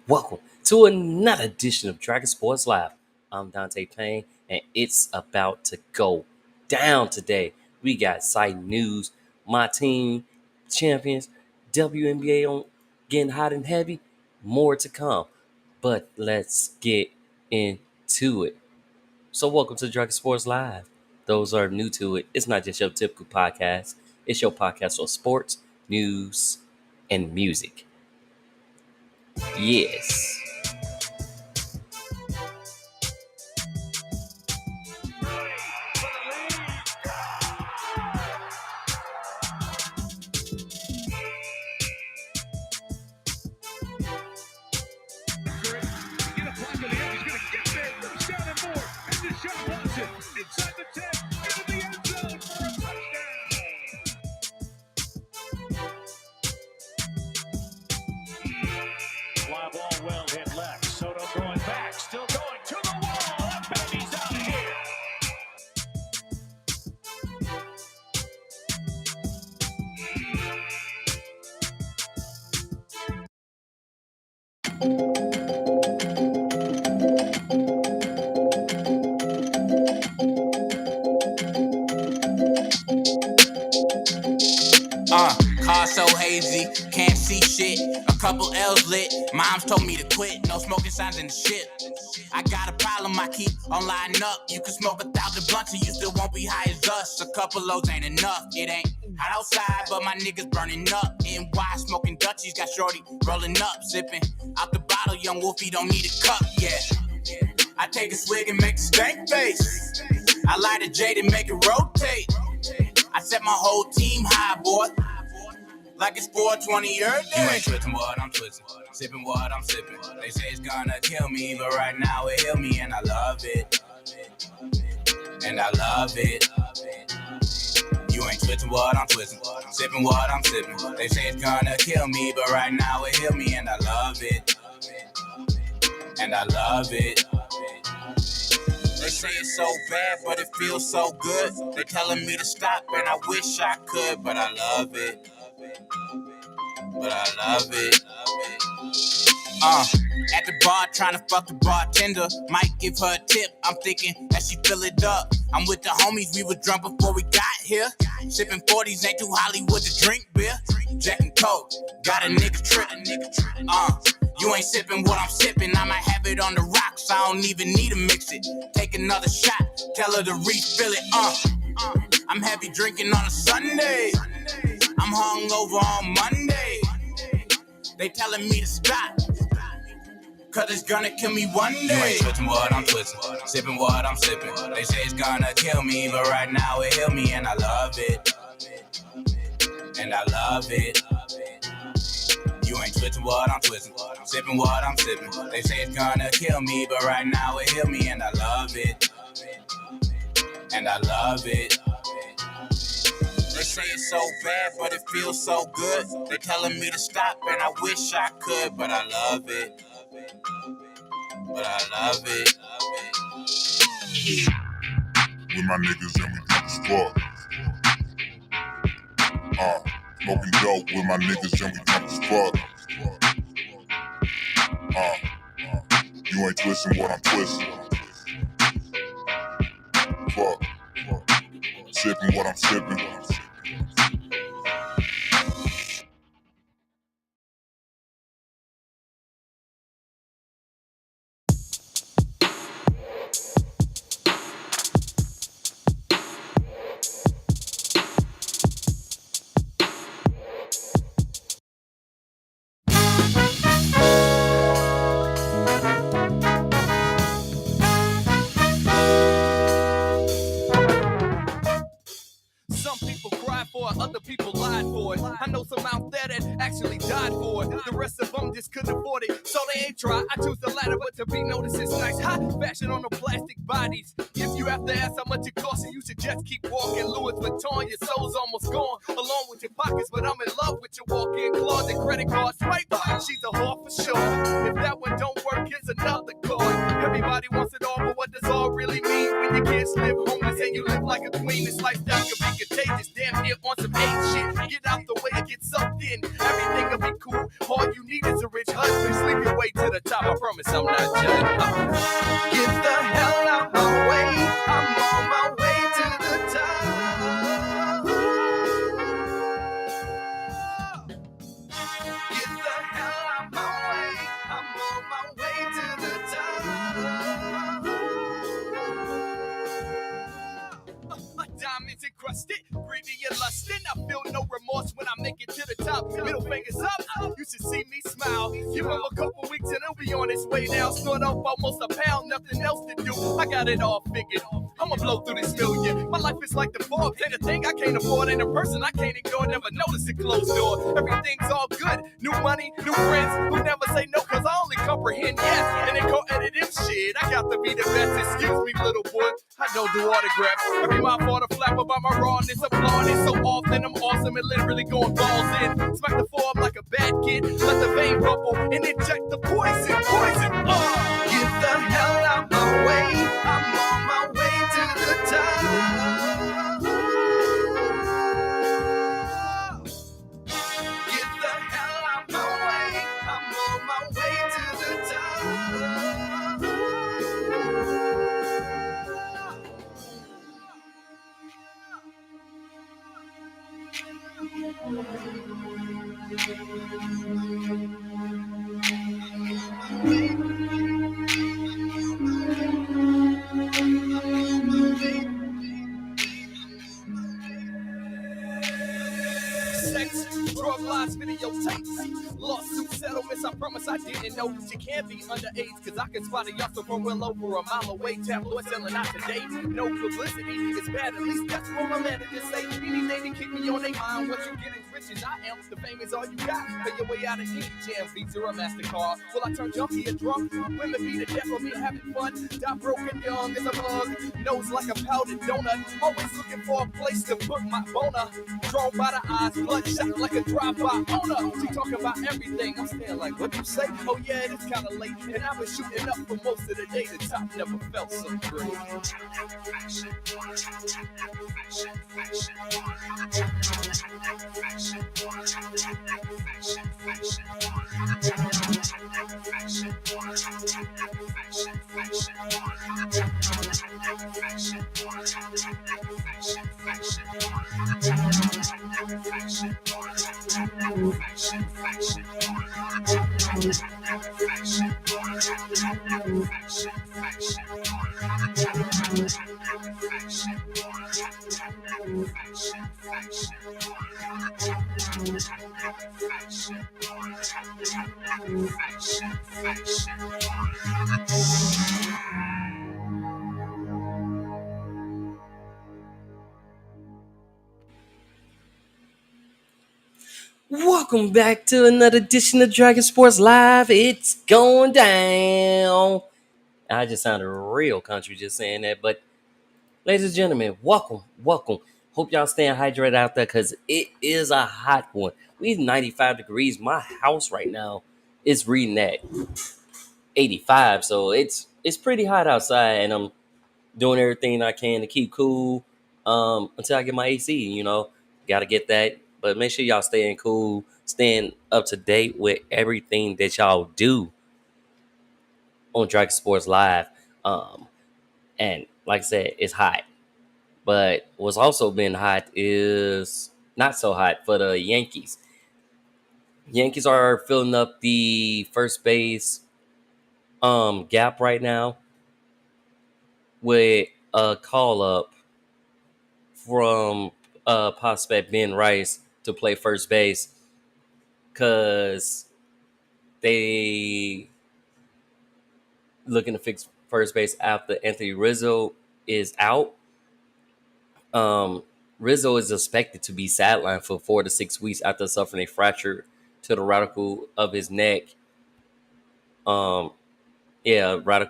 Welcome to another edition of Dragon Sports Live. I'm Dante Payne, and it's about to go down today. We got exciting news. My team, champions, WNBA on getting hot and heavy. More to come. But let's get into it. So welcome to Dragon Sports Live. Those are new to it. It's not just your typical podcast. It's your podcast on sports, news, and music. Yes. Car so hazy, can't see shit. A couple L's lit, moms told me to quit. No smoking signs in the shit. I got a problem, I keep on lining up. You can smoke 1,000 blunts and you still won't be high as us. A couple loads ain't enough, it ain't hot outside, but my niggas burning up. NY smoking Dutchies, got shorty rolling up, sipping out the bottle. Young Wolfie don't need a cup, yeah. I take a swig and make a stank face. I light a J to make it rotate. I set my whole team high, boy. Like it's 420 every day. You ain't twisting what I'm twisting, sipping what I'm sipping. They say it's gonna kill me, but right now it heal me, and I love it. And I love it. You ain't twisting what I'm twisting, sipping what I'm sipping. They say it's gonna kill me, but right now it heal me, and I love it. And I love it. They say it's so bad, but it feels so good. They telling me to stop, and I wish I could, but I love it. But I love it. At the bar, trying to fuck the bartender. Might give her a tip, I'm thinking that she fill it up. I'm with the homies, we were drunk before we got here. Sipping 40s, ain't too Hollywood to drink beer. Jack and Coke, got a nigga trippin'. You ain't sipping what I'm sipping, I might have it on the rocks. I don't even need to mix it. Take another shot, tell her to refill it. I'm heavy drinking on a Sunday. I'm hungover on Monday. They telling me to stop, cause it's gonna kill me one day. You ain't twisting what I'm twisting, sipping what I'm sipping. They say it's gonna kill me, but right now it heal me, and I love it. And I love it. You ain't twisting what I'm twisting, sipping what I'm sipping. They say it's gonna kill me, but right now it heal me, and I love it. And I love it. They say it's so bad, but it feels so good. They telling me to stop, and I wish I could, but I love it. But I love it. With my niggas and we drunk as fuck. Smoking dope with my niggas and we drunk as fuck. You ain't twisting what I'm twisting. Fuck. Sipping what I'm sipping. Other people lied for it. I know some out there that actually died for it. The rest of them just couldn't afford it, so they ain't try. I choose the latter, but to be noticed is nice. Hot fashion on the plastic bodies. If you have to ask how much it costs, you should just keep walking. Louis Vuitton, your soul's almost gone, along with your pockets. But I'm in love with your walk-in closet. Credit card swipe, she's a whore for sure. If that one don't work, here's another card. Everybody wants it all, but what does all really mean when you can't live homeless and you live like a queen? This lifestyle can be contagious. Damn near on some hate shit. Get out the way and get sucked in. Everything will be cool. All you need is a rich husband. Sleep your way to the top. I promise I'm not judging. Get the hell out my way. I'm on my way to the top. Get the hell out my way. I'm on my way to the top. Diamonds encrusted, greedy and lustin'. I feel no remorse when I make it to the top. Middle fingers up, you should see me smile. Give him a couple weeks and he'll be on his way now. Snort up almost a pound, nothing else to do. I got it all figured. I'ma blow through this million. My life is like the Forbes. Ain't a thing I can't afford. Ain't a person I can't ignore. Never notice a closed door. Everything's all good. New money, new friends who never say no, cause I only comprehend yes. And they call editing shit. I got to be the best. Excuse me, little boy. I don't do autographs. Every mouth ought to flap about my rawness. Applauding so often I'm awesome and literally going balls in. Smack the floor up like a bad kid. Let the vein bubble and inject the poison. Get the hell out my way. I'm on my way to the top. Get the hell out my way. I'm on my way to the top. Sex, drug lines, videotapes, lawsuit settlements. I promise I didn't know you can't be underage, cause I can spot a youngster from well over a mile away. Tabloid selling out today. No publicity is bad, at least that's what my manager say. Anything to keep me on their mind. What you get is riches. I am the fame is all you got. Pay your way out of any jam, Visa or MasterCard. Will I turn junkie or drunk? Women be the death of me having fun. Die broken young as a bug. Nose like a powdered donut. Always looking for a place to put my boner. Drawn by the eyes, bloodshot like a drive-by owner. She talking about everything. I'm staying like, what you say? Oh yeah, it's kinda late. And I've been shooting up for most of the day. The top never felt so great. Welcome back to another edition of Dragon Sports Live. It's going down. I just sounded real country just saying that, but ladies and gentlemen, welcome. Hope y'all staying hydrated out there because it is a hot one. We 95 degrees. My house right now is reading at 85, so it's pretty hot outside, and I'm doing everything I can to keep cool until I get my AC. Got to get that. But make sure y'all staying cool, staying up to date with everything that y'all do on Dragon Sports Live. And like I said, it's hot. But what's also been hot is not so hot for the Yankees. Yankees are filling up the first base gap right now with a call up from prospect Ben Rice to play first base because they looking to fix first base after Anthony Rizzo is out. Rizzo is expected to be sidelined for 4 to 6 weeks after suffering a fracture to the radicle of his neck. Radicle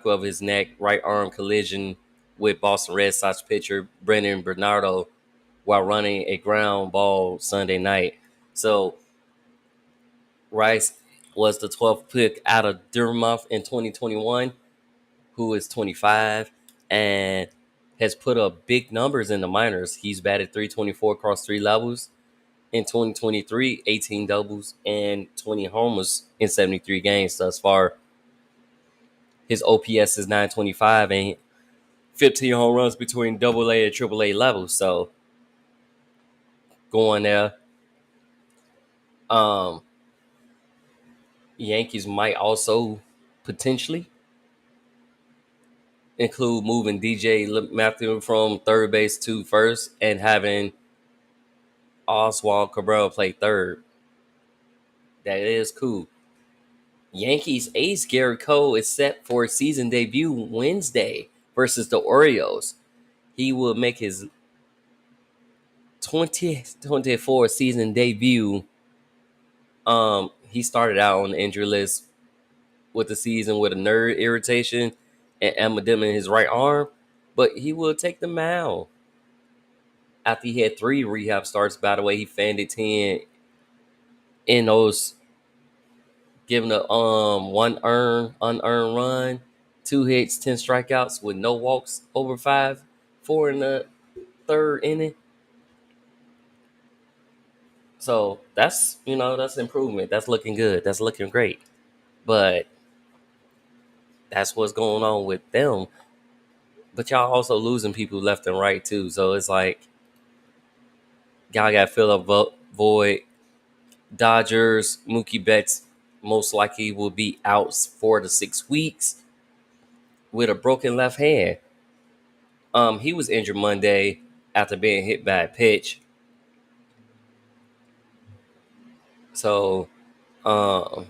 of his neck, right arm collision with Boston Red Sox pitcher Brendan Bernardo while running a ground ball Sunday night. So Rice was the 12th pick out of Durham in 2021, who is 25 and has put up big numbers in the minors. He's batted .324 across 3 levels. In 2023, 18 doubles and 20 homers in 73 games thus far His OPS is 925 and 15 home runs between AA and AAA levels. So going there. Um, Yankees might also potentially include moving DJ Matthew from third base to first and having Oswald Cabrera play third. That is cool. Yankees ace Gary Cole is set for a season debut Wednesday versus the Orioles. He will make his 2024 season debut. He started out on the injury list with the season with a nerve irritation and edema in his right arm, but he will take the mound. After he had 3 rehab starts, by the way, he fanned 10 in those, giving a one unearned run, 2 hits, 10 strikeouts with no walks over 5, 4 in the third inning. So that's that's improvement. That's looking good. That's looking great. But that's what's going on with them. But y'all also losing people left and right too. So it's like y'all got to fill up void. Dodgers, Mookie Betts most likely will be out 4 to 6 weeks with a broken left hand. He was injured Monday after being hit by a pitch. So, and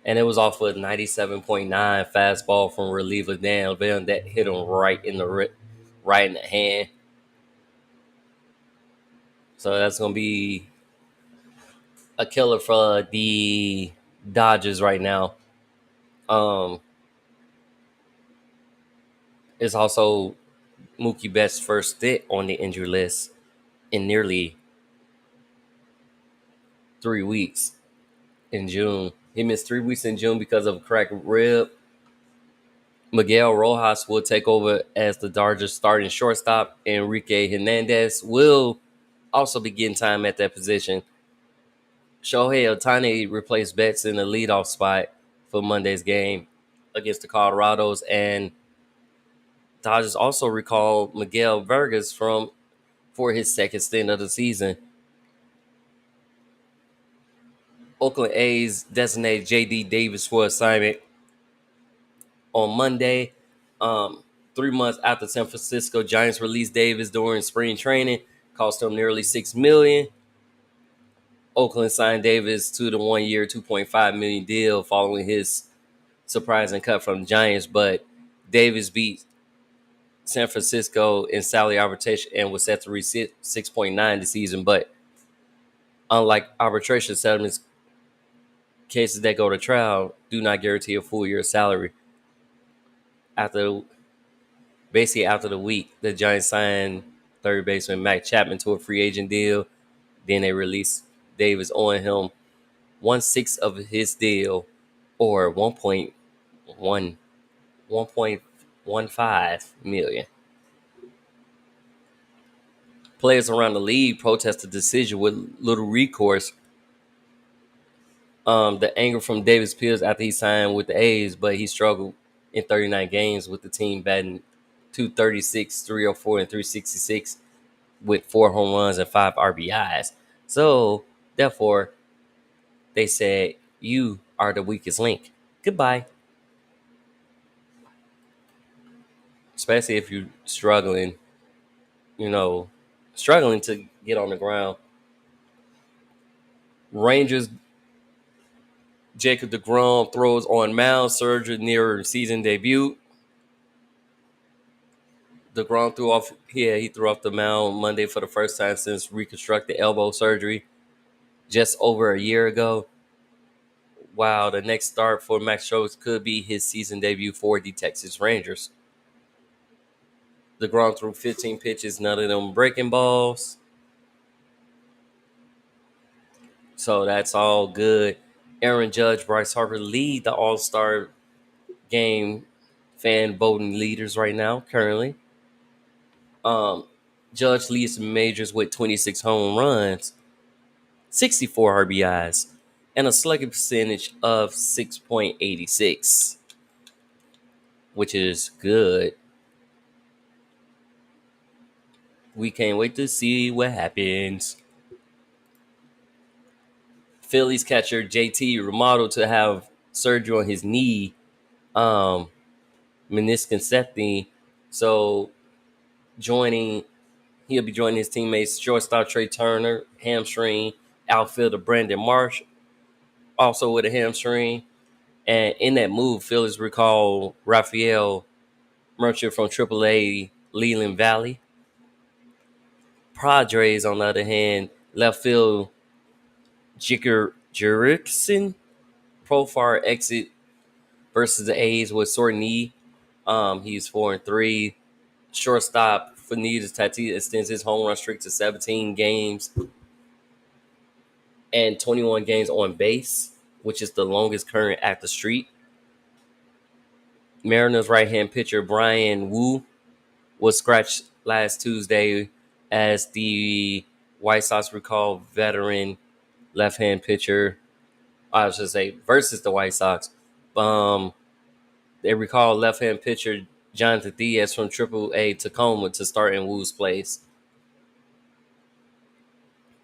it was off a 97.9 fastball from reliever Dan Bell that hit him right in the hand. So that's gonna be a killer for the Dodgers right now. It's also Mookie Betts' first stint on the injury list in nearly 3 weeks in June. He missed 3 weeks in June because of a cracked rib. Miguel Rojas will take over as the Dodgers starting shortstop. Enrique Hernandez will also be getting time at that position. Shohei Ohtani replaced Betts in the leadoff spot for Monday's game against the Colorados, and Dodgers also recalled Miguel Vargas for his second stint of the season. Oakland A's designated J.D. Davis for assignment on Monday. 3 months after San Francisco Giants released Davis during spring training, cost him nearly $6 million. Oakland signed Davis to the 1-year, $2.5 million deal following his surprising cut from the Giants, but Davis beat San Francisco in salary arbitration and was set to receive 6.9 this season. But unlike arbitration settlements, cases that go to trial do not guarantee a full year's salary. After the week, the Giants signed third baseman Matt Chapman to a free agent deal. Then they released Davis on him 1/6 of his deal, or 1.15 million. Players around the league protested the decision with little recourse. The anger from Davis peels after he signed with the A's, but he struggled in 39 games with the team batting .236, .304, and .366 with 4 home runs and 5 RBIs. So, therefore, they said, you are the weakest link. Goodbye. Especially if you're struggling to get on the ground. Rangers Jacob deGrom throws on mound surgery near season debut. deGrom he threw off the mound Monday for the first time since reconstructed elbow surgery just over a year ago. Wow, the next start for Max Scherzer could be his season debut for the Texas Rangers. deGrom threw 15 pitches, none of them breaking balls. So that's all good. Aaron Judge, Bryce Harper lead the All-Star game fan voting leaders right now, currently. Judge leads the majors with 26 home runs, 64 RBIs, and a slugging percentage of 6.86. which is good. We can't wait to see what happens. Phillies catcher JT remodeled to have surgery on his knee, um, meniscus. So joining, he'll be joining his teammates shortstop Trey Turner, hamstring, outfielder Brandon Marsh, also with a hamstring. And in that move, Phillies recall Rafael Merchant from AAA Leland Valley. Padres, on the other hand, left field Jerickson profile exit versus the A's with sore knee. He's 4-3. Shortstop Fernandez Tatis extends his home run streak to 17 games and 21 games on base, which is the longest current active streak. Mariners right-hand pitcher Brian Wu was scratched last Tuesday as the White Sox recall veteran left-hand pitcher, I should say, versus the White Sox. They recall left-hand pitcher Jonathan Diaz from AAA Tacoma to start in Wu's place.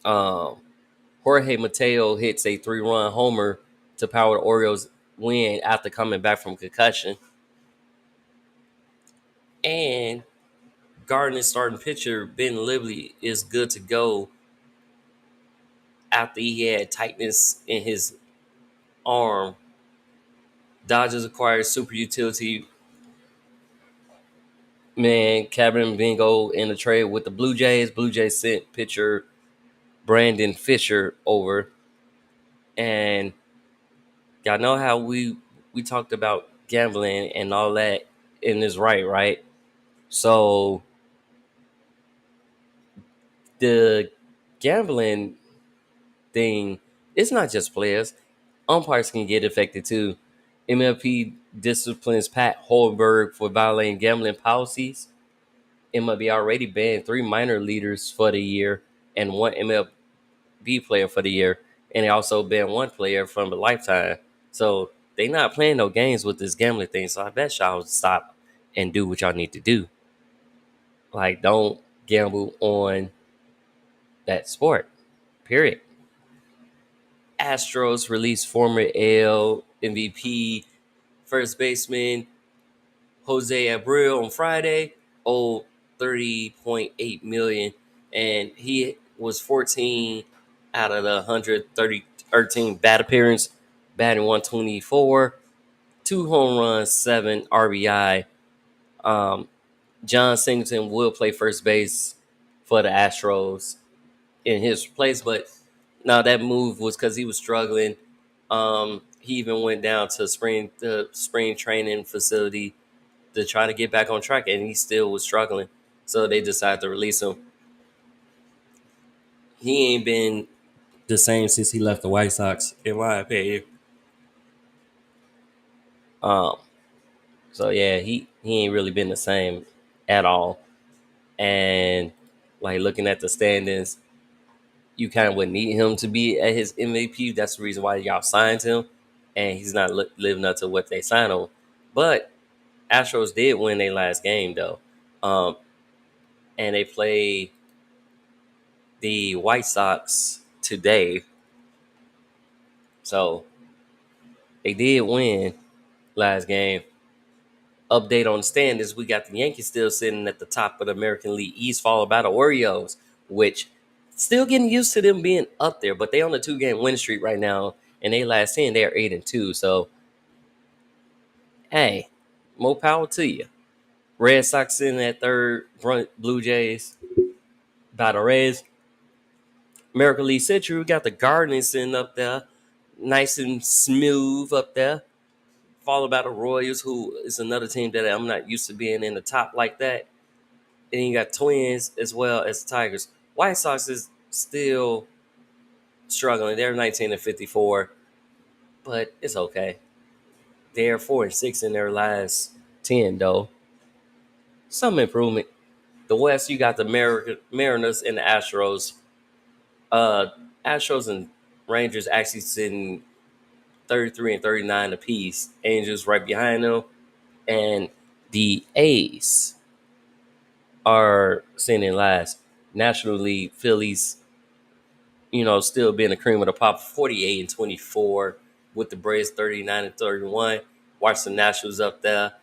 Jorge Mateo hits a 3-run homer to power the Orioles' win after coming back from concussion. And Gardner's starting pitcher Ben Lively is good to go after he had tightness in his arm. Dodgers acquired super utility man Cabin Bingo in a trade with the Blue Jays. Blue Jays sent pitcher Brandon Fisher over. And y'all know how we talked about gambling and all that in this right? So the gambling thing, it's not just players. Umpires can get affected too. MLB disciplines Pat Holberg for violating gambling policies. MLB already banned 3 minor leaders for the year and 1 MLB player for the year. And they also banned 1 player from a lifetime. So they not playing no games with this gambling thing. So I bet y'all stop and do what y'all need to do. Like, don't gamble on that sport. Period. Astros released former AL MVP first baseman Jose Abreu on Friday, owed $30.8 million, and he was 14 out of the 113 bat appearance, batting 124, 2 home runs, 7 RBI. John Singleton will play first base for the Astros in his place, but now that move was because he was struggling. He even went down to the spring training facility to try to get back on track, and he still was struggling. So they decided to release him. He ain't been the same since he left the White Sox, in my opinion. Um, so yeah, he ain't really been the same at all. And like looking at the standings, you kind of would need him to be at his MVP. That's the reason why y'all signed him, and he's not living up to what they signed him. But Astros did win their last game though, and they play the White Sox today. So they did win last game. Update on the standings: we got the Yankees still sitting at the top of the American League East, followed by the Orioles, which still getting used to them being up there, but they on a 2-game win streak right now, and they last 10 they are 8-2. So hey, more power to you. Red Sox sitting at third, Blue Jays by the Reds. American League Central, we got the Guardians sitting up there, nice and smooth up there, followed by the Royals, who is another team that I'm not used to being in the top like that. And you got Twins as well as the Tigers. White Sox is still struggling. They're 19-54, but it's okay. They're 4-6 in their last 10, though. Some improvement. The West, you got the Mariners and the Astros. Astros and Rangers actually sitting 33 and 39 apiece. Angels right behind them. And The A's are sitting in last. National League Phillies, still being the cream of the pop, 48-24, with the Braves 39-31. Washington Nationals up there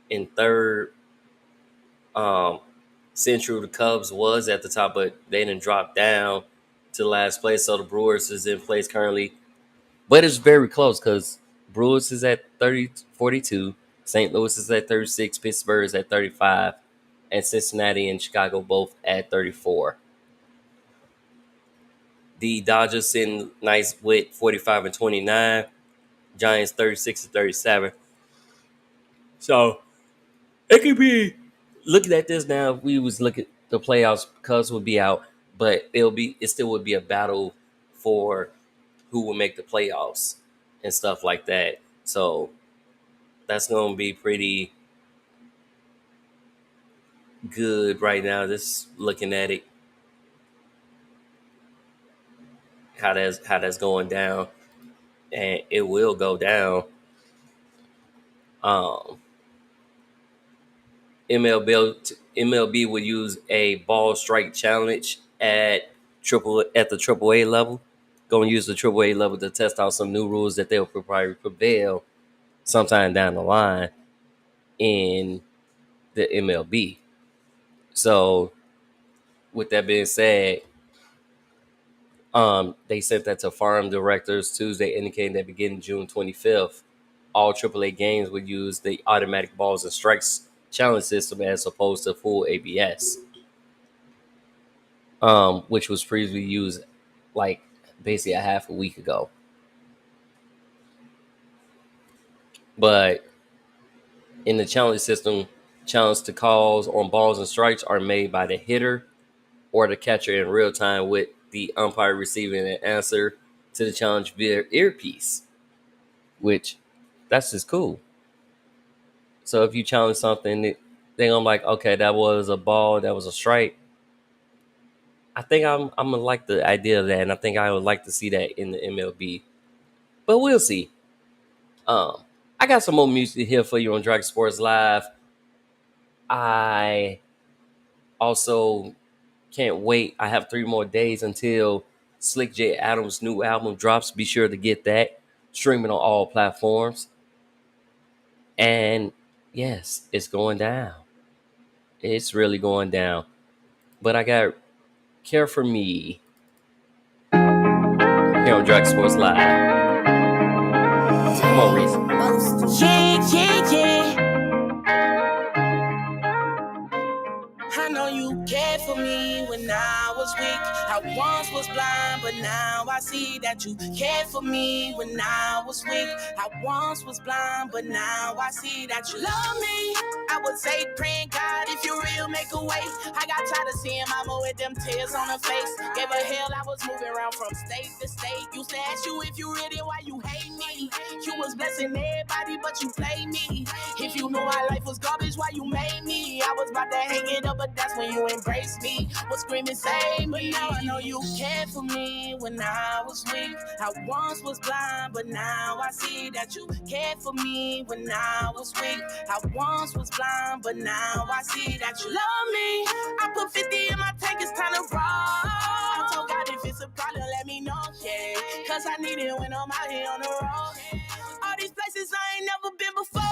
in third. Central, the Cubs was at the top, but they didn't drop down to last place. So the Brewers is in place currently. But it's very close because Brewers is at 42, St. Louis is at 36, Pittsburgh is at 35, and Cincinnati and Chicago both at 34. The Dodgers sitting nice with 45-29, Giants 36-37. So it could be, looking at this now, if we was looking at the playoffs, Cubs would be out, but it still would be a battle for who will make the playoffs and stuff like that. So that's going to be pretty good right now. Just looking at it, how that's going down, and it will go down. MLB would use a ball strike challenge at the AAA level. Going to use the AAA level to test out some new rules that they'll probably prevail sometime down the line in the MLB. So, with that being said, they sent that to farm directors Tuesday, indicating that beginning June 25th, all AAA games would use the automatic balls and strikes challenge system as opposed to full ABS, which was previously used like basically a half a week ago. But in the challenge system, challenge to calls on balls and strikes are made by the hitter or the catcher in real time, with the umpire receiving an answer to the challenge via earpiece, which that's just cool. So if you challenge something, then I'm like, okay, that was a ball, that was a strike. I think I'm gonna like the idea of that, and I think I would like to see that in the MLB. But we'll see. I got some more music here for you on Dragon Sports Live. I also can't wait. I have 3 more days until Slick J Adams' new album drops. Be sure to get that. Streaming on all platforms. And yes, it's going down. It's really going down. But I got Care for Me here on Dragon Sports Live. Come on, Reese. Yeah. I know you cared for me when I was weak. I once was blind, but now I see that you cared for me when I was weak. I once was blind, but now I see that you love me. I would say, praying God, if you real, make a way. I got tired of seeing mama with them tears on her face. Gave her hell, I was moving around from state to state. Used to ask you if you really, why you hate me. You was blessing everybody, but you played me. If you knew my life was garbage, why you made me? I was about to hang it up, but that's when you embraced me. Was screaming, save me. But now I know you cared for me when I was weak. I once was blind, but now I see that you cared for me when I was weak. I once was blind, but now I see that you love me. I put 50 in my tank, it's time to roll. I told God if it's a problem, let me know, yeah. Cause I need it when I'm out here on the road. All these places I ain't never been before,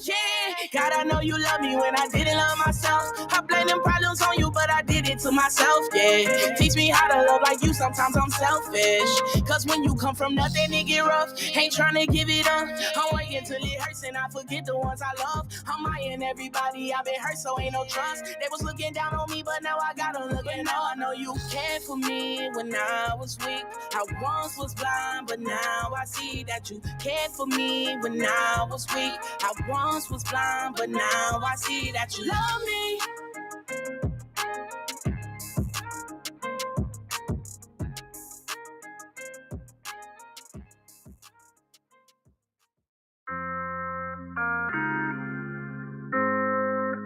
yeah. God, I know you love me when I didn't love myself. I blame them problems on you, but I did it to myself, yeah. Teach me how to love like you, sometimes I'm selfish. Cause when you come from nothing, it get rough. Ain't trying to give it up. I'm waiting till it hurts and I forget the ones I love. I'm eyeing everybody, I've been hurt, so ain't no trust. They was looking down on me, but now I got them looking up. I know you cared for me when I was weak. I once was blind, but now I see that you cared for me when I was weak. I once was blind, but now I see that you love me.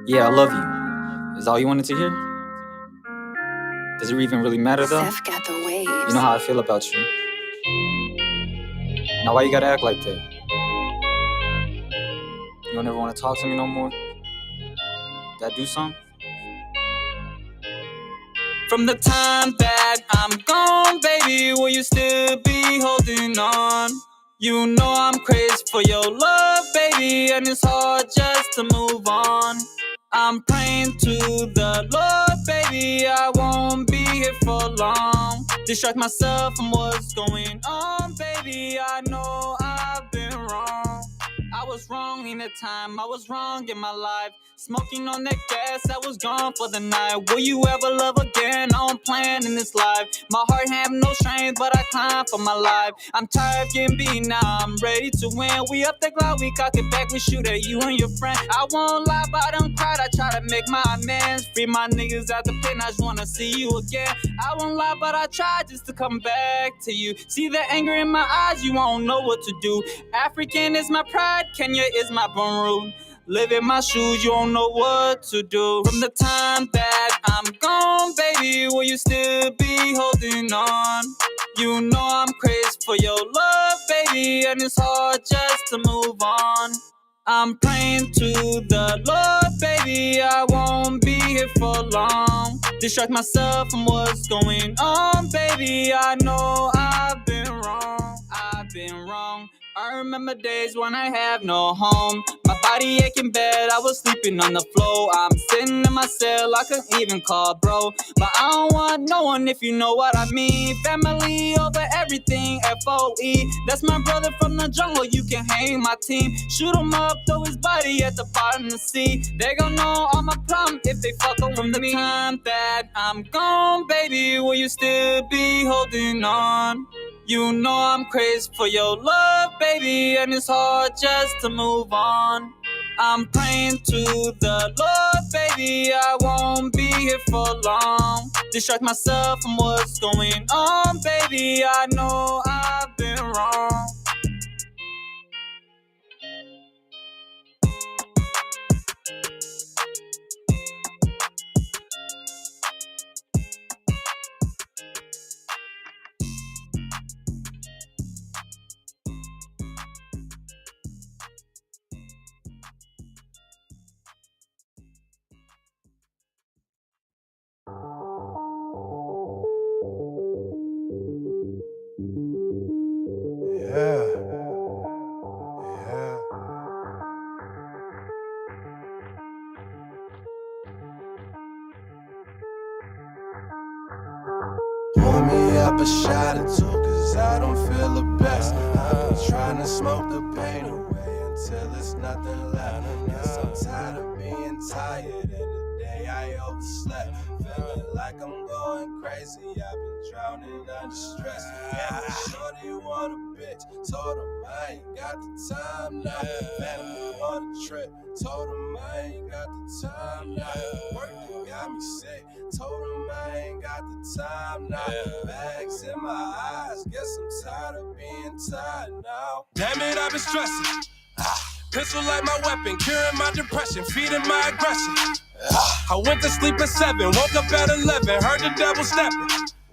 Yeah, I love you. Is all you wanted to hear? Does it even really matter though? Seth got the waves. You know how I feel about you. Now why you gotta act like that? You don't ever want to talk to me no more? That do something? From the time that I'm gone, baby, will you still be holding on? You know I'm crazy for your love, baby, and it's hard just to move on. I'm praying to the Lord, baby, I won't be here for long. Distract myself from what's going on, baby, I know I've been wrong. I was wrong in the time, I was wrong in my life. Smoking on that gas, I was gone for the night. Will you ever love again? I'm playing in this life. My heart have no strength, but I climb for my life. I'm tired of getting beat, now I'm ready to win. We up the cloud, we cock it back, we shoot at you and your friend. I won't lie, but I don't cry, I try to make my amends. Free my niggas out the pen, I just wanna see you again. I won't lie, but I try just to come back to you. See the anger in my eyes, you won't know what to do. African is my pride, Kenya is my born root. Live in my shoes, you don't know what to do. From the time that I'm gone, baby, will you still be holding on? You know I'm crazy for your love, baby, and it's hard just to move on. I'm praying to the Lord, baby, I won't be here for long. Distract myself from what's going on, baby, I know I've been wrong. I've been wrong. I remember days when I have no home. My body aching bad, I was sleeping on the floor. I'm sitting in my cell, I couldn't even call bro. But I don't want no one if you know what I mean. Family over everything, FOE. That's my brother from the jungle, you can hang my team. Shoot him up, throw his body at the bottom of the sea. They gon' know all my problems if they fuck up from the time that I'm gone, baby, will you still be holding on? You know I'm crazy for your love, baby, and it's hard just to move on. I'm praying to the Lord, baby, I won't be here for long. Distract myself from what's going on, baby, I know I've been wrong. Pour me up a shot or two, cause I don't feel the best. I've been trying to smoke the pain away until it's nothing left. Guess I'm tired of being tired, and today I overslept. Feeling like I'm going crazy, I've been drowning under stress. Yeah, my shorty want a bitch, told him I ain't got the time now. Family on a trip, told him I ain't got the time now. Working got me sick, told him I ain't got the time now. Bags in my eyes, guess I'm tired of being tired now. Damn it, I've been stressing. Pistol like my weapon, curing my depression, feeding my aggression. I went to sleep at 7, woke up at 11, heard the devil stepping.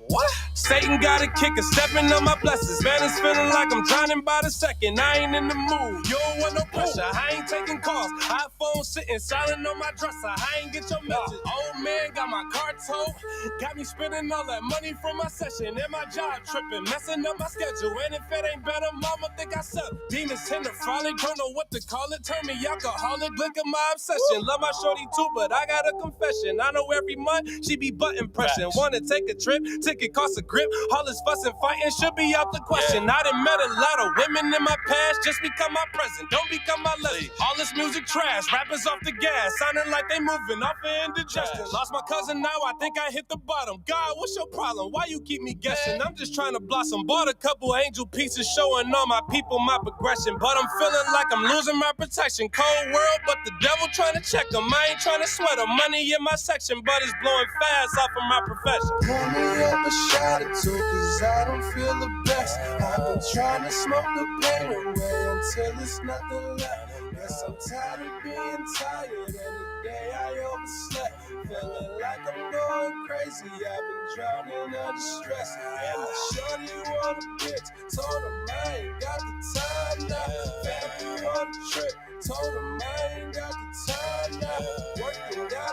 What? Satan got a kicker, stepping on my blessings. Man, it's feeling like I'm drowning by the second. I ain't in the mood, you don't want no pressure. I ain't taking calls, iPhone sitting silent on my dresser. I ain't get your message. Old man got my car towed, got me spending all that money from my session. And my job tripping, messing up my schedule. And if it ain't better, mama think I suck. Demons tend to frolic, don't know what to call it. Turn me alcoholic, look at my obsession. Love my shorty too, but I got a confession. I know every month she be button pressing. Wanna take a trip, ticket costs a grip. All this fussing, fighting should be out the question. I done met a lot of women in my past, just become my present, don't become my legend. All this music trash, rappers off the gas, sounding like they moving off of indigestion. Lost my cousin, now I think I hit the bottom. God, what's your problem? Why you keep me guessing? I'm just trying to blossom. Bought a couple angel pieces showing all my people my progression, but I'm feeling like I'm losing my protection. Cold world, but the devil trying to check them. I ain't trying to sweat them. Money in my section, but it's blowing fast off of my profession. Pour me up a shot or two, cause I don't feel the best. I've been trying to smoke the pain away until it's nothing left. Guess I'm tired of being tired, and today I overslept. Feeling like I'm going crazy, I've been drowning under stress. And my shorty want a bitch, told him I ain't got the time now. Family on a trip, told him I ain't got the time now. Working got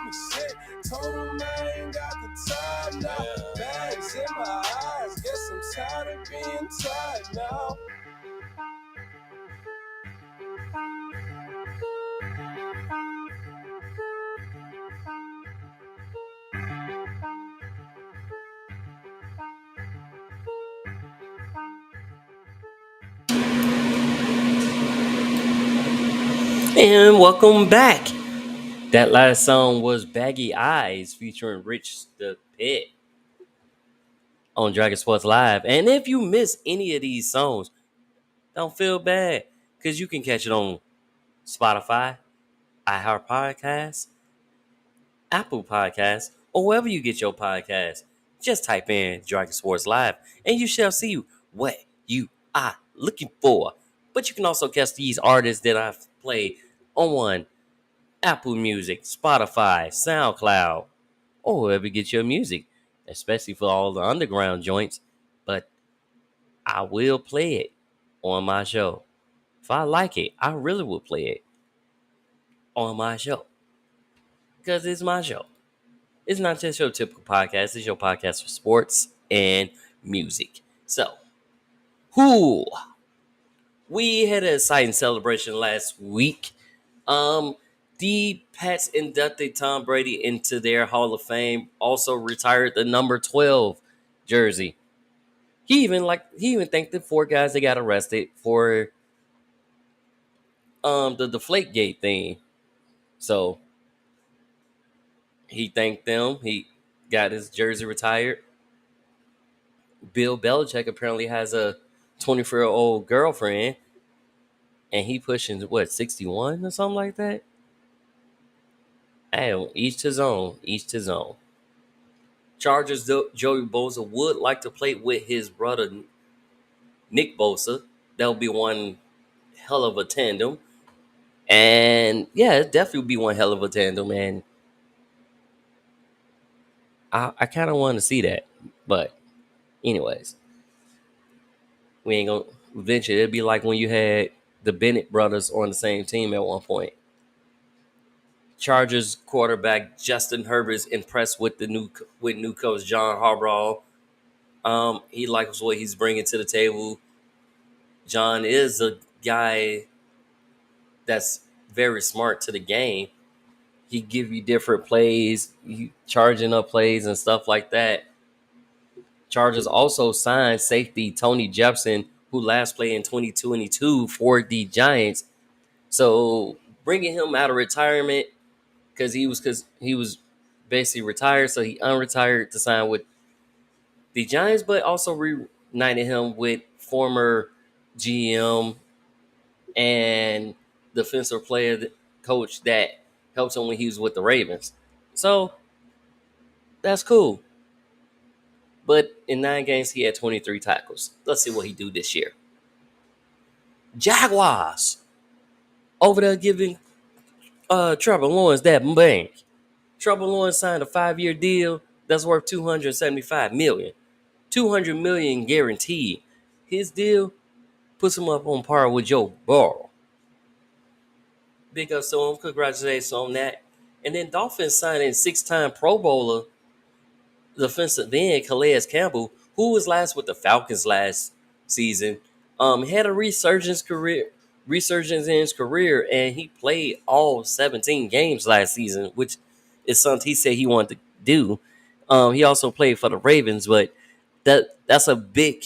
told him I ain't got the time now. Bags in my eyes, guess I'm tired of being tired now. And welcome back. That last song was Baggy Eyes featuring Rich the Pit on Dragon Sports Live. And if you miss any of these songs, don't feel bad because you can catch it on Spotify, iHeart Podcasts, Apple Podcasts, or wherever you get your podcasts. Just type in Dragon Sports Live and you shall see what you are looking for. But you can also catch these artists that I've played on Apple Music, Spotify, SoundCloud, or wherever you get your music, especially for all the underground joints. But I will play it on my show. If I like it, I really will play it on my show because it's my show. It's not just your typical podcast, it's your podcast for sports and music. So, who? We had an exciting celebration last week. The Pats inducted Tom Brady into their Hall of Fame, also retired the number 12 jersey. He even thanked the 4 guys that got arrested for the Deflategate thing. So he thanked them. He got his jersey retired. Bill Belichick apparently has a 24-year-old girlfriend, and he pushing 61 or something like that. Hey, each his own. Each his own. Chargers Joey Bosa would like to play with his brother Nick Bosa. That'll be one hell of a tandem. And yeah, it definitely would be one hell of a tandem. And I kind of want to see that. But anyways, we ain't gonna venture. It'd be like when you had the Bennett brothers on the same team at one point. Chargers quarterback Justin Herbert is impressed with new coach John Harbaugh. He likes what he's bringing to the table. John is a guy that's very smart to the game. He give you different plays, charging up plays and stuff like that. Chargers also signed safety Tony Jefferson, who last played in 2022 for the Giants. So bringing him out of retirement because he was basically retired, so he unretired to sign with the Giants, but also reunited him with former GM and defensive player coach that helped him when he was with the Ravens. So that's cool. But in 9 games, he had 23 tackles. Let's see what he do this year. Jaguars over there giving Trevor Lawrence that bank. Trevor Lawrence signed a 5-year deal that's worth $275 million. $200 million guaranteed. His deal puts him up on par with Joe Burrow. Big ups to him. Congratulations on that. And then Dolphins signing 6-time Pro Bowler defensive end Calais Campbell, who was last with the Falcons last season. Had a resurgence in his career, and he played all 17 games last season, which is something he said he wanted to do. He also played for the Ravens, but that's a big,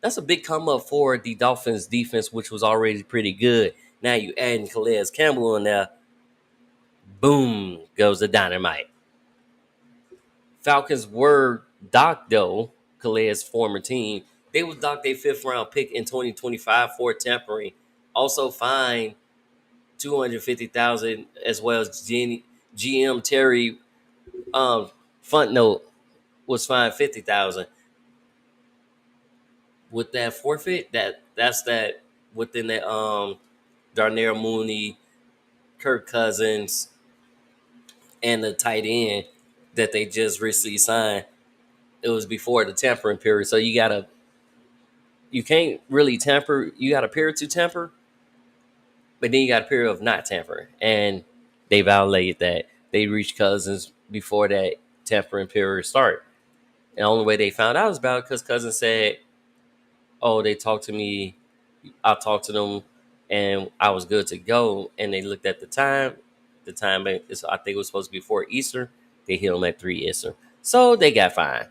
that's a big come up for the Dolphins defense, which was already pretty good. Now you adding Calais Campbell in there, boom goes the dynamite. Falcons were docked, though, Calais' former team. They was docked their 5th-round pick in 2025 for tampering. Also fined $250,000 as well as GM Terry Fontnote was fined $50,000. With that forfeit, that's that within that Darnell Mooney, Kirk Cousins, and the tight end that they just recently signed. It was before the tampering period, so you can't really tamper. You got a period to tamper, but then you got a period of not tampering, and they violated that. They reached Cousins before that tampering period start. And the only way they found out was about it because Cousins said, "Oh, they talked to me. I talked to them, and I was good to go." And they looked at the time. The time is, I think it was supposed to be before Easter. They hit them at 3 Easter, so they got fined.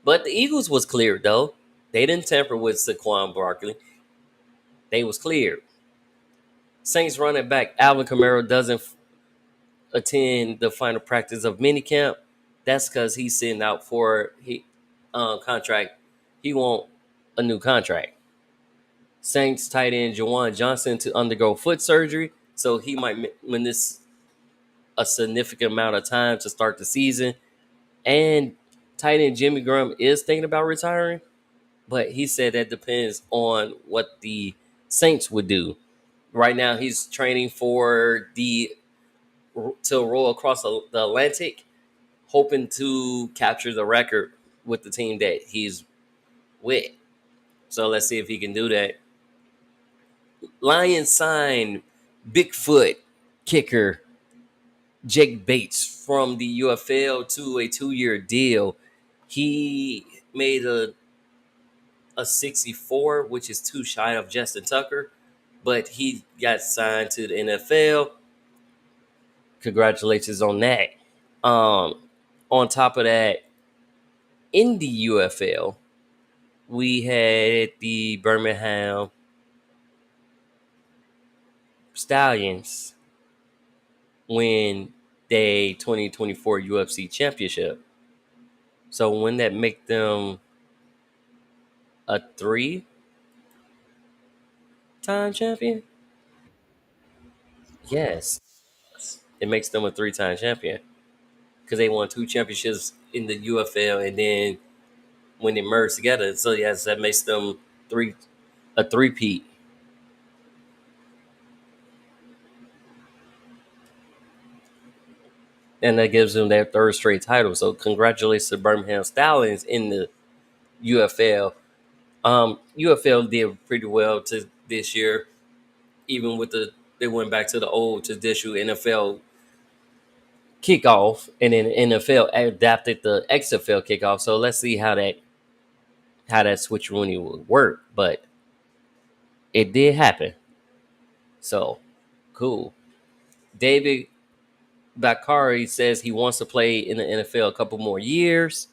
But the Eagles was cleared though. They didn't tamper with Saquon Barkley. They was cleared. Saints running back Alvin Kamara doesn't attend the final practice of minicamp. That's because he's sitting out for contract. He want a new contract. Saints tight end Jawan Johnson to undergo foot surgery, so he might miss a significant amount of time to start the season. And tight end Jimmy Graham is thinking about retiring, but he said that depends on what the Saints would do. Right now, he's training for to roll across the Atlantic, hoping to capture the record with the team that he's with. So let's see if he can do that. Lions signed Bigfoot kicker Jake Bates from the UFL to a 2-year deal. He made a 64, which is too shy of Justin Tucker, but he got signed to the NFL. Congratulations on that. On top of that, in the UFL, we had the Birmingham Stallions win the 2024 UFC Championship. So wouldn't that make them a 3-time champion? Yes, it makes them a 3-time champion because they won 2 championships in the UFL, and then when they merged together, so yes, that makes them a three-peat. And that gives them their 3rd straight title. So congratulations to Birmingham Stallions in the UFL. UFL did pretty well to this year, even with they went back to the old traditional NFL kickoff, and then NFL adapted the XFL kickoff. So let's see how that switch Rooney would work. But it did happen. So cool. David Bakari says he wants to play in the NFL a couple more years.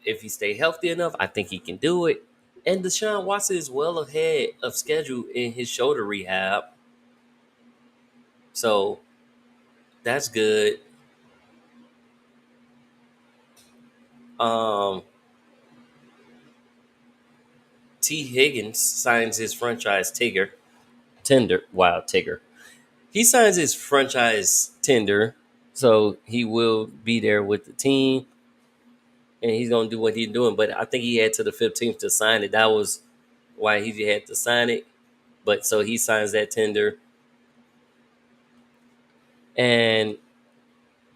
If he stay healthy enough, I think he can do it. And Deshaun Watson is well ahead of schedule in his shoulder rehab. So that's good. Um, T. Higgins signs his franchise Tigger. He signs his franchise tender, so he will be there with the team, and he's gonna do what he's doing. But I think he had to the 15th to sign it. That was why he had to sign it. But so he signs that tender, and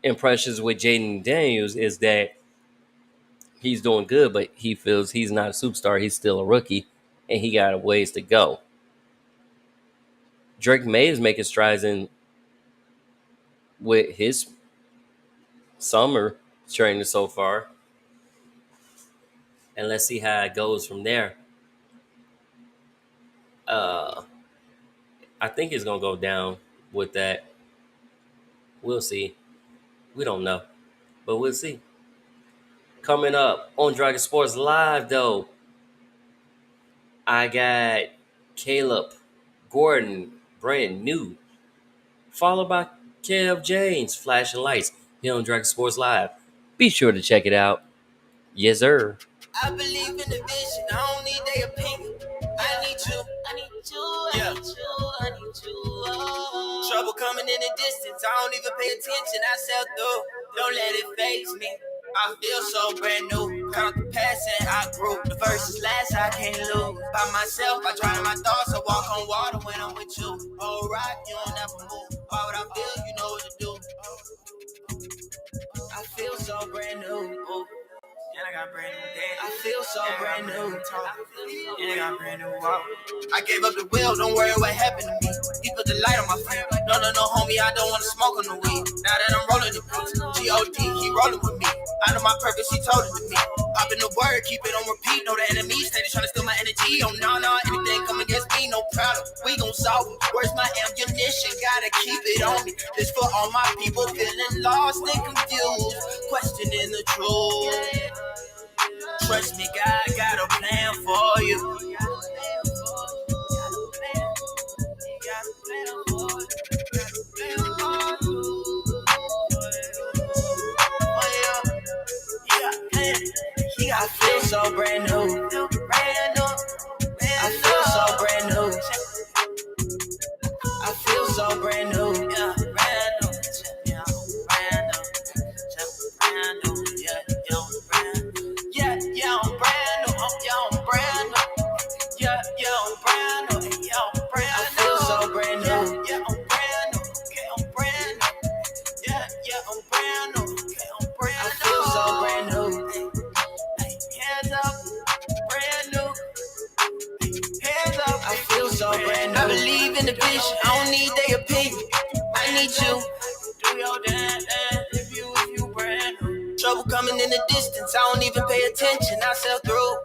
impressions with Jaden Daniels is that he's doing good, but he feels he's not a superstar. He's still a rookie, and he got a ways to go. Drake May is making strides in with his summer training so far, and let's see how it goes from there. Uh, I think it's gonna go down with that. We'll see. We don't know, but we'll see. Coming up on Dragon Sports Live, though, I got Caleb Gordon, brand new, followed by Kev James, Flashing Lights, here on Dragon Sports Live. Be sure to check it out. Yes, sir. I believe in the vision, I don't need their opinion. I need you, I need you, I need you, I need you. Oh. Trouble coming in the distance, I don't even pay attention. I sell through, don't let it faze me. I feel so brand new, count the past and I grew. The verses last, I can't lose. By myself, I drown in my thoughts, I walk on water when I'm with you. Oh, rock, you don't ever move. Why would I feel, you know what to do. I feel so brand new. Ooh. And I got brand new dance. I feel so brand new. And I got brand new walk. I gave up the will, don't worry what happened to me. People the light on my feet. No, homie, I don't wanna smoke on the weed. Now that I'm rolling the beats, G.O.D., he rolling with me. I know my purpose, he told it to me. Up in the word, keep it on repeat. Know the enemy steady trying to steal my energy. Oh, no, anything come against me, no problem. We gon' solve it. Where's my ammunition? Gotta keep it on me. This for all my people feeling lost and confused, questioning the truth. Trust me, God got a plan for you. I feel so brand new. I feel so brand new. I feel so brand new. Yeah, brand new. Yeah, brand new. Yeah, I'm brand new. I'm brand new. Yeah, I'm brand new. I'm brand new. I feel so brand new. Yeah, I'm brand new. Okay, I'm brand new. Yeah, I'm brand new. Okay, I'm brand new. I feel so brand new. Hands up, brand new. Hands up, I feel so brand new. I believe in the vision. I don't need their opinion. I need you. Do your dance if you brand new. Trouble coming in the distance. I don't even pay attention. I sell through.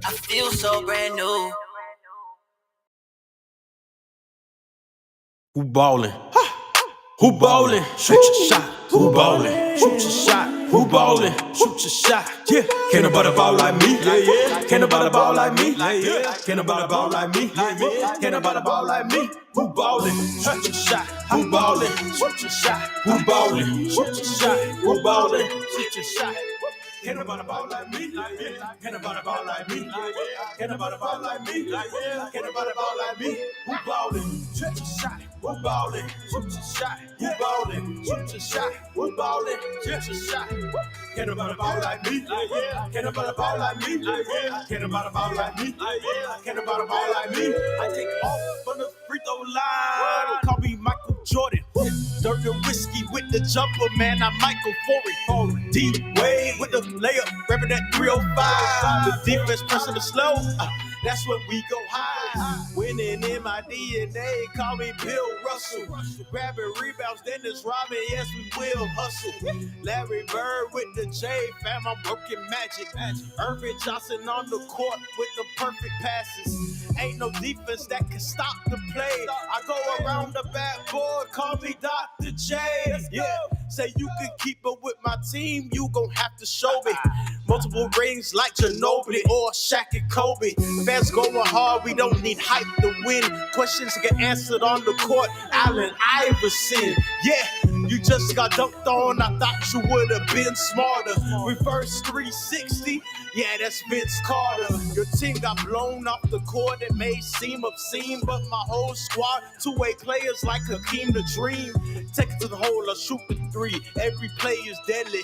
I feel so brand new. Who ballin'? Who ballin'? Shoot your shot. Who ballin'? Shoot your shot. Who ballin'? Shoot your shot. Yeah. Can't nobody ball like me. Yeah. Can't nobody ball like me. Yeah. Can't nobody ball like me. Can't nobody ball like me. Who ballin'? Shoot your shot. Who ballin'? Shoot your shot. Who ballin'? Shoot your shot. Who ballin'? Shoot your shot. Can't nobody ball like me. Can't nobody ball like me. Can't nobody ball like me. Can't nobody ball like me. Who ballin'? Shoot your shot. Who ballin'? Shoot your shot. Who ballin'? Shoot your shot. Who ballin'? Shoot your shot. Can't nobody ball like me. Can't nobody ball like me. Can't nobody ball like me. Can't nobody ball like me. I take off from the free throw line. Call me Michael Jordan. Dirt and whiskey with the jumper, man. I'm Michael Forey. D-Wade with the layup, reppin' that 305. The defense pressing the slow. That's when we go high. Winning in my DNA, call me Bill Russell. Grabbing rebounds, Dennis Rodman, yes, we will hustle. Larry Bird with the J, fam, I'm working magic. Irvin Johnson on the court with the perfect passes. Ain't no defense that can stop the play. I go around the backboard, call me Dr. J. Yeah, say you can keep up with my team, you gon' have to show me. Multiple rings like Ginobili or Shaq and Kobe. Fans going hard, we don't need hype to win. Questions get answered on the court, Allen Iverson. Yeah, you just got dunked on, I thought you would've been smarter. Reverse 360, yeah, that's Vince Carter. Your team got blown off the court, it may seem obscene, but my whole squad, two-way players like Hakeem the Dream. Take it to the hole, I shoot the three. Every play is deadly.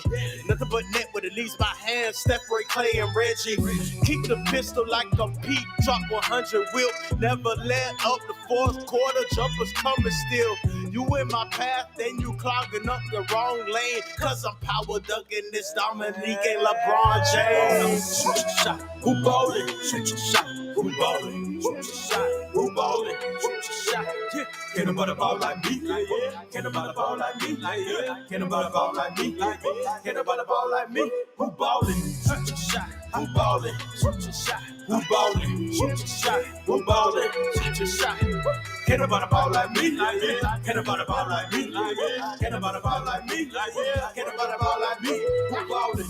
Nothing but net with at least my hands. Steph, Ray, Clay, and Reggie. Keep the pistol like a Pete. Drop 100 Wilt. Never let up the fourth quarter. Jumpers coming still. You in my path, then you clogging up the wrong lane. Cause I'm power dunking this Dominique and LeBron James. Shoot your shot. Who ballin'? Shoot your shot. Who ballin'? Shoot your shot. Who ballin'? Shoot your shot. Yeah. Can't nobody ball like me. Can't nobody ball like me. Can't nobody ball like me. Can't nobody ball like me. Who ballin'? Shoot your shot. Who ballin'? Shoot your shot. Who ballin'? Shoot your shot. Who ballin'? Shoot your shot. Can't nobody ball like me. Can't nobody ball like me. Can't nobody ball like me. Can't nobody ball like me. Who ballin'?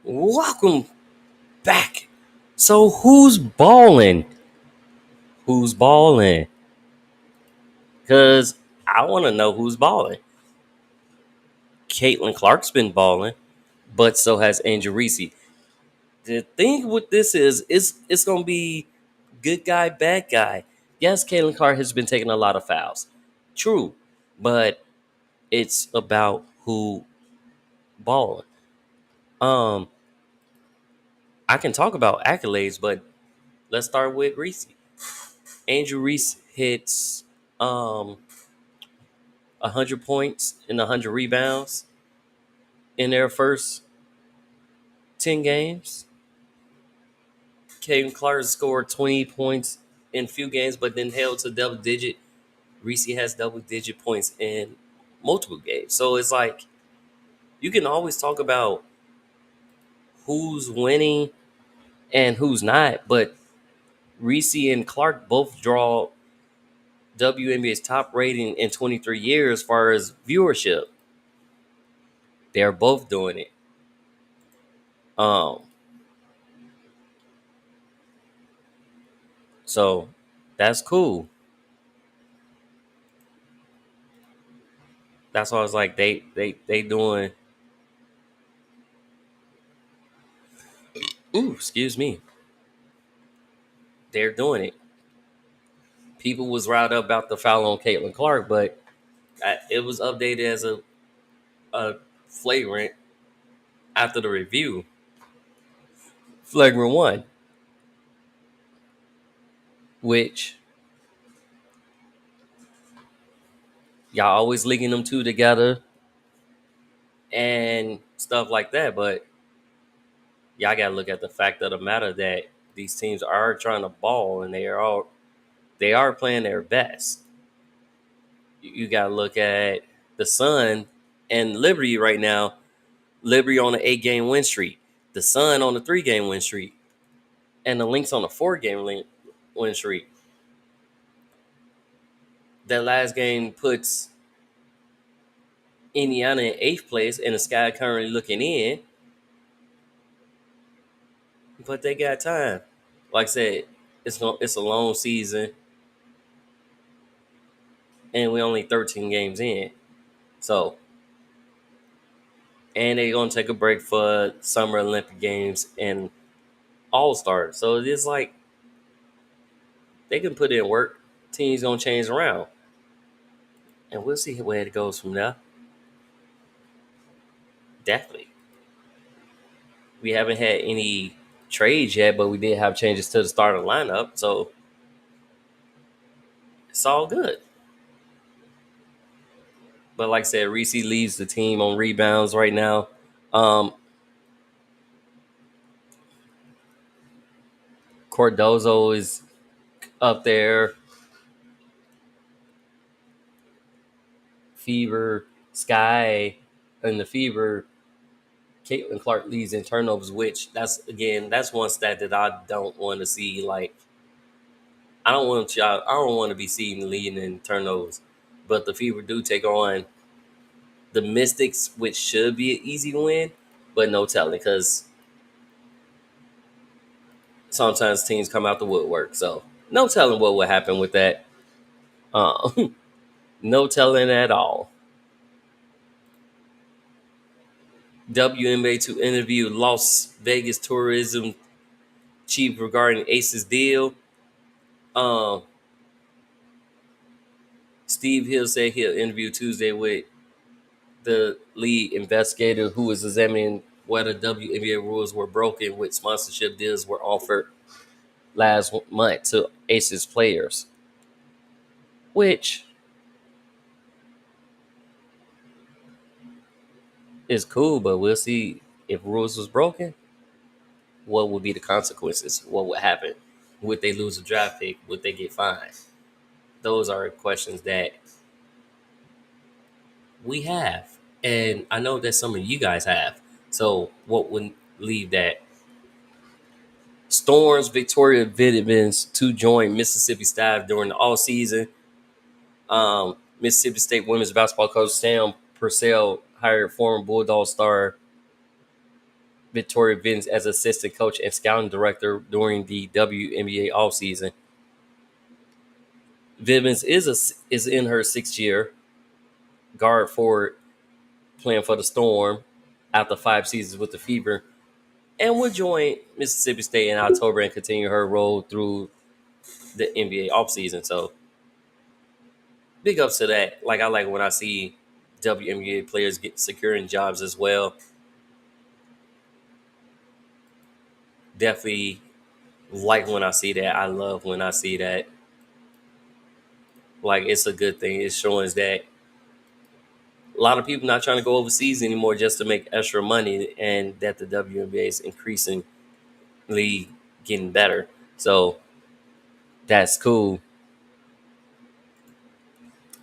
Welcome back. So who's balling? Who's balling? Because I want to know who's balling. Caitlin Clark's been balling, but so has Angel Reese. The thing with this is it's going to be good guy, bad guy. Yes, Caitlin Clark has been taking a lot of fouls. True. But it's about who balling. Um, I can talk about accolades, but let's start with Reese. Andrew Reese hits 100 points and 100 rebounds in their first 10 games. Caden Clark scored 20 points in few games, but then held to double digit. Reese has double digit points in multiple games. So it's like you can always talk about who's winning and who's not, but Reese and Clark both draw WNBA's top rating in 23 years as far as viewership. They're both doing it. Um, so that's cool. That's why I was like, they doing. Ooh, excuse me. They're doing it. People was riled up about the foul on Caitlin Clark, but it was updated as a flagrant after the review. Flagrant one, which y'all always linking them two together and stuff like that, but y'all gotta look at the fact of the matter that these teams are trying to ball and they are playing their best. You gotta look at the Sun and Liberty right now. Liberty on an 8-game win streak, the Sun on a 3-game win streak, and the Lynx on a 4-game win streak. That last game puts Indiana in 8th place, and the Sky currently looking in. But they got time. Like I said, it's a long season, and we only 13 games in. So, and they're gonna take a break for Summer Olympic Games and All Stars. So it's like they can put in work. Teams gonna change around, and we'll see where it goes from there. Definitely, we haven't had any trades yet, but we did have changes to the starting lineup, so it's all good. But like I said, Reese leads the team on rebounds right now. Cordozo is up there. Fever, Sky, and the Fever. Caitlin Clark leads in turnovers, which that's one stat that I don't want to see. Like I don't want to be seen leading in turnovers. But the Fever do take on the Mystics, which should be an easy win, but no telling because sometimes teams come out the woodwork. So no telling what would happen with that. No telling at all. WNBA to interview Las Vegas tourism chief regarding Ace's deal. Um, Steve Hill said he'll interview Tuesday with the lead investigator who is examining whether WNBA rules were broken with sponsorship deals were offered last month to Aces players, which is cool, but we'll see if rules was broken. What would be the consequences? What would happen? Would they lose a draft pick? Would they get fined? Those are questions that we have. And I know that some of you guys have. So what would leave that? Storm's Victoria Vitamins to join Mississippi staff during the all season. Mississippi State women's basketball coach Sam Purcell hired former Bulldog star Victoria Vins as assistant coach and scouting director during the WNBA offseason. Vivens is in her 6th year, guard forward, playing for the Storm after 5 seasons with the Fever, and will join Mississippi State in October and continue her role through the NBA offseason. So big ups to that. Like I like when I see WNBA players get securing jobs as well. definitely like when I see that. I love when I see that. Like, it's a good thing. It's showing that a lot of people not trying to go overseas anymore just to make extra money, and that the WNBA is increasingly getting better. So that's cool.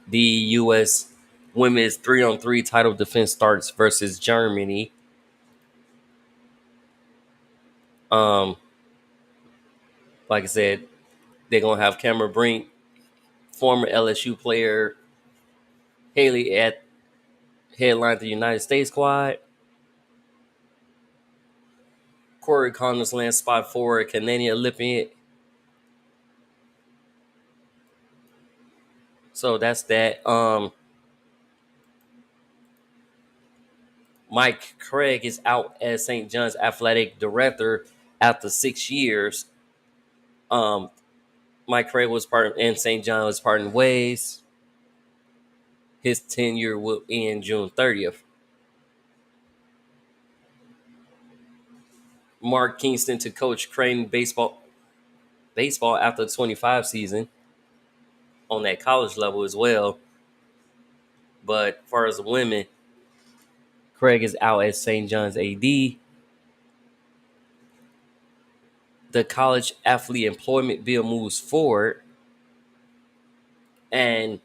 The U.S. women's 3-on-3 title defense starts versus Germany. Um, like I said, they're gonna have Cameron Brink, former LSU player Haley at headline the United States squad. Corey Connors lands spot forward, Canadian Olympian. So that's that. Mike Craig is out as St. John's athletic director after 6 years. Um, Mike Craig was part and St. John was parting ways. His tenure will end June 30th. Mark Kingston to coach Creighton baseball after the 25 season on that college level as well. But as far as the women, Craig is out as St. John's AD. The college athlete employment bill moves forward, and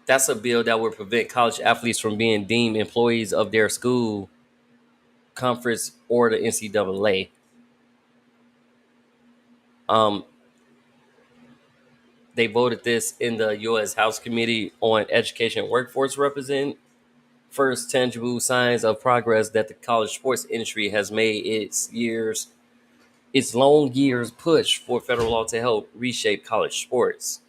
that's a bill that would prevent college athletes from being deemed employees of their school, conference, or the NCAA. Um, they voted this in the U.S. House Committee on Education and Workforce represent first tangible signs of progress that the college sports industry has made its long years push for federal law to help reshape college sports.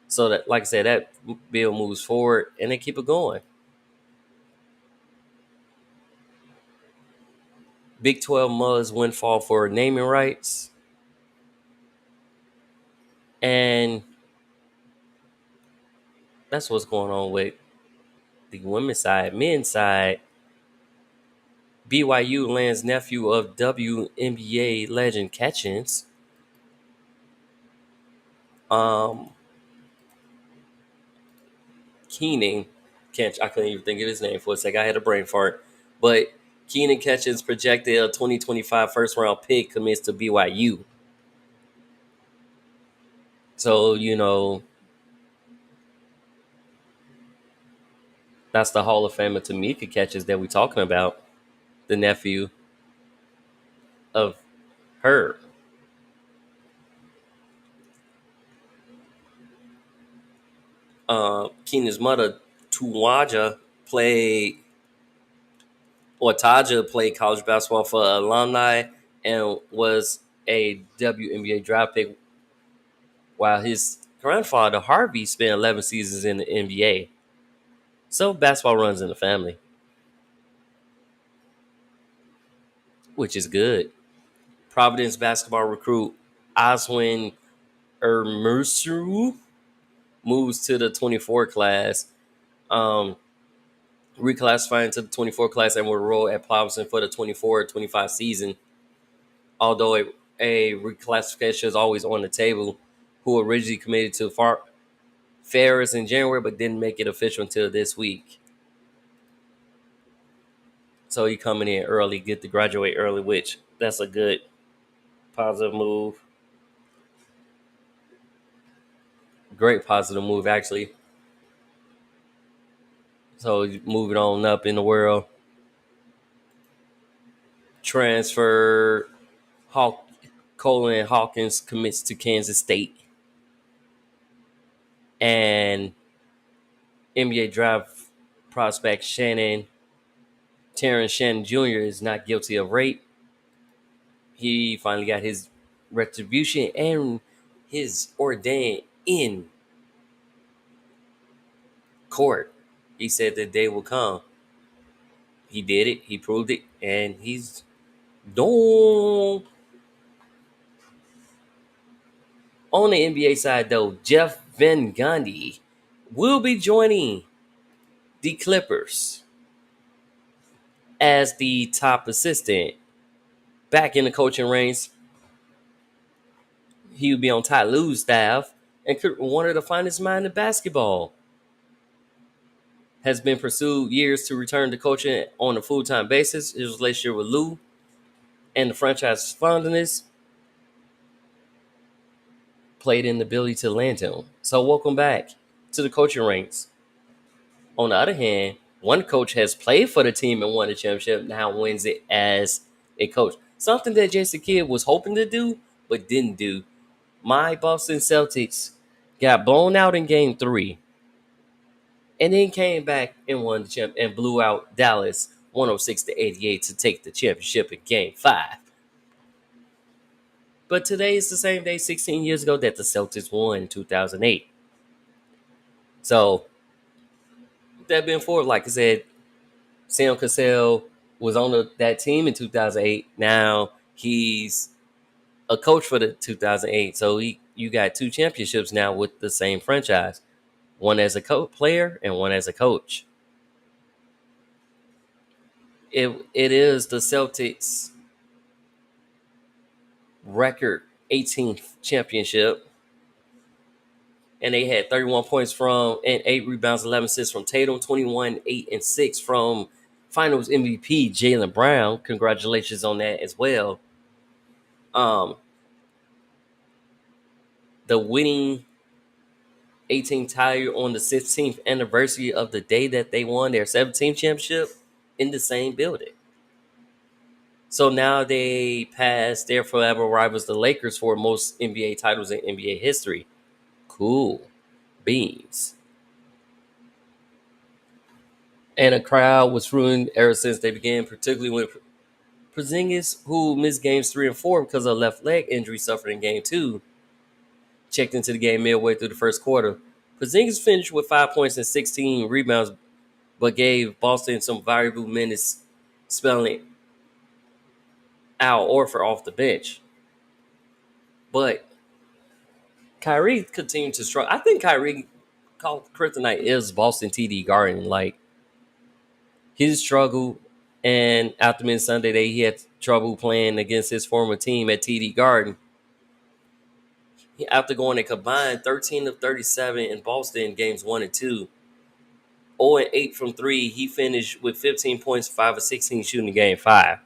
So that, like I said, that bill moves forward and they keep it going. Big 12 Muzz windfall for naming rights. And that's what's going on with the women's side. Men's side, BYU lands nephew of WNBA legend Catchings. Keenan, I couldn't even think of his name for a second. I had a brain fart. But Keenan Catchings projected a 2025 first round pick commits to BYU. So, that's the Hall of Famer Tamika Catchings that we're talking about, the nephew of her. Keenan's mother, Taja played college basketball for Alumni and was a WNBA draft pick, while his grandfather, Harvey, spent 11 seasons in the NBA. So basketball runs in the family, which is good. Providence basketball recruit Oswin Merceru moves to the 24 class, reclassifying to the 24 class, and will enroll at Providence for the 24-25 season. Although a reclassification is always on the table, who originally committed to Ferris in January but didn't make it official until this week. So he coming in early, get to graduate early, which that's a good positive move. Great positive move, actually. So moving on up in the world. Transfer Colin Hawkins commits to Kansas State. And NBA draft prospect Terrence Shannon Jr. is not guilty of rape. He finally got his retribution and his ordained in court. He said the day will come. He did it. He proved it. And he's done. On the NBA side, though, Jeff Van Gundy will be joining the Clippers as the top assistant. back in the coaching ranks. He would be on Ty Lue's staff and could one of the finest minds in basketball. Has been pursued years to return to coaching on a full-time basis. His relationship with Lue and the franchise fondness played in the ability to land him. So welcome back to the coaching ranks. On the other hand, one coach has played for the team and won the championship, now wins it as a coach. Something that Jason Kidd was hoping to do, but didn't do. My Boston Celtics got blown out in game 3 and then came back and won the champ and blew out Dallas 106-88 to take the championship in game 5. But today is the same day 16 years ago that the Celtics won in 2008. So that being forward, like I said, Sam Cassell was on that team in 2008. Now he's a coach for the 2008. So you got 2 championships now with the same franchise. One as a player and one as a coach. It is the Celtics' record 18th championship. And they had 31 points from and 8 rebounds, 11 assists from Tatum, 21, 8, and 6 from Finals MVP Jaylen Brown. Congratulations on that as well. The winning 18 title on the 16th anniversary of the day that they won their 17th championship in the same building. So now they passed their forever rivals, the Lakers, for most NBA titles in NBA history. Cool beans. And a crowd was ruined ever since they began, particularly when Porzingis, who missed games 3 and 4 because of a left leg injury suffered in game 2, checked into the game midway through the first quarter. Porzingis finished with 5 points and 16 rebounds, but gave Boston some valuable minutes, spelling Al Horford off the bench. But Kyrie continued to struggle. I think Kyrie called kryptonite is Boston TD Garden. Like, he struggled, and after mid Sunday, he had trouble playing against his former team at TD Garden. After going a combined 13 of 37 in Boston in games 1 and 2, 0 and 8 from 3, he finished with 15 points, 5 of 16 shooting in game 5.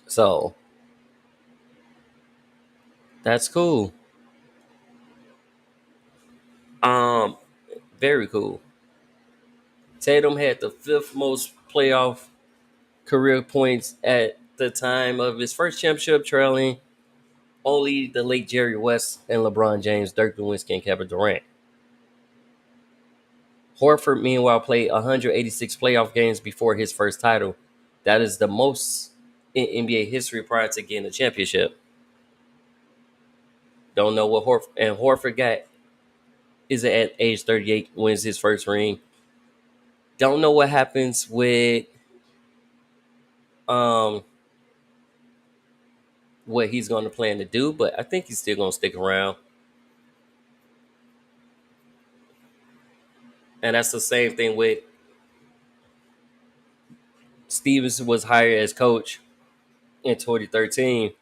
So that's cool. Very cool. Tatum had the 5th most playoff career points at the time of his first championship, trailing only the late Jerry West and LeBron James, Dirk Nowitzki, and Kevin Durant. Horford, meanwhile, played 186 playoff games before his first title. That is the most in NBA history prior to getting a championship. Don't know what Horford got. Is at age 38, wins his first ring. Don't know what happens with what he's going to plan to do, but I think he's still going to stick around. And that's the same thing with Stevens was hired as coach in 2013.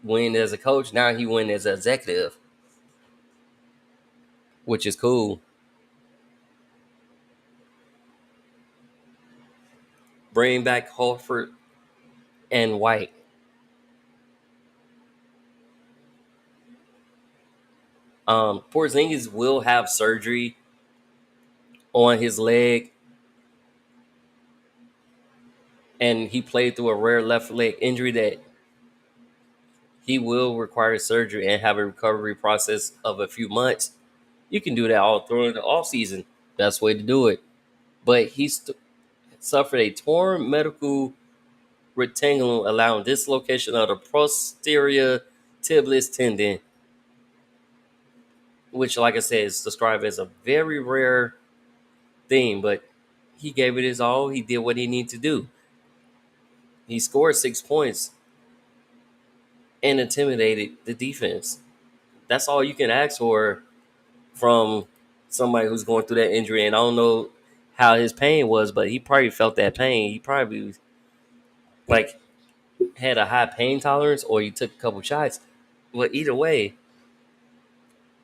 Win as a coach, now he win as an executive, which is cool. Bring back Horford and White. Porzingis will have surgery on his leg, and he played through a rare left leg injury that he will require surgery and have a recovery process of a few months. You can do that all through the offseason. Best way to do it. But he suffered a torn medial retangulum, allowing dislocation of the posterior tibialis tendon, which, like I said, is described as a very rare thing. But he gave it his all. He did what he needed to do. He scored 6 points and intimidated the defense. That's all you can ask for from somebody who's going through that injury. And I don't know how his pain was, but he probably felt that pain. He probably like had a high pain tolerance, or he took a couple shots. Well, either way,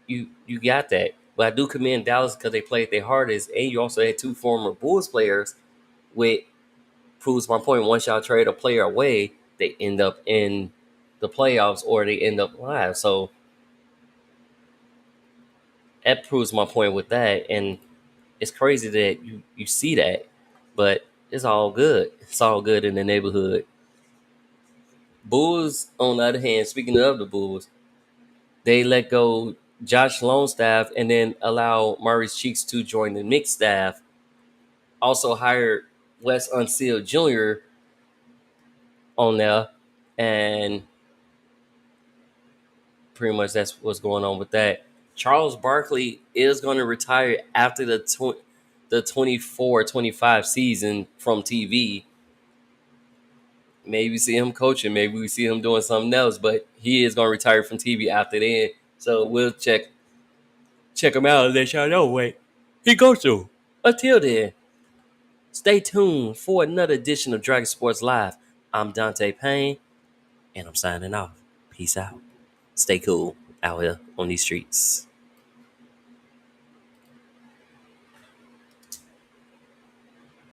you got that. But I do commend Dallas because they played their hardest, and you also had two former Bulls players, which proves my point. Once y'all trade a player away, they end up in the playoffs or they end up live. So that proves my point with that. And it's crazy that you see that, but it's all good. It's all good in the neighborhood. Bulls, on the other hand, speaking of the Bulls, they let go Josh Longstaff and then allow Maurice Cheeks to join the Knicks staff. Also hired Wes Unseld Jr. on there, and pretty much that's what's going on with that. Charles Barkley is going to retire after the 24-25 season from TV. Maybe we see him coaching, maybe we see him doing something else, but he is going to retire from TV after then. So we'll check him out and let y'all know what he goes through. Until then, stay tuned for another edition of Dragon Sports Live. I'm Dante Payne, and I'm signing off. Peace out. Stay cool out here on these streets.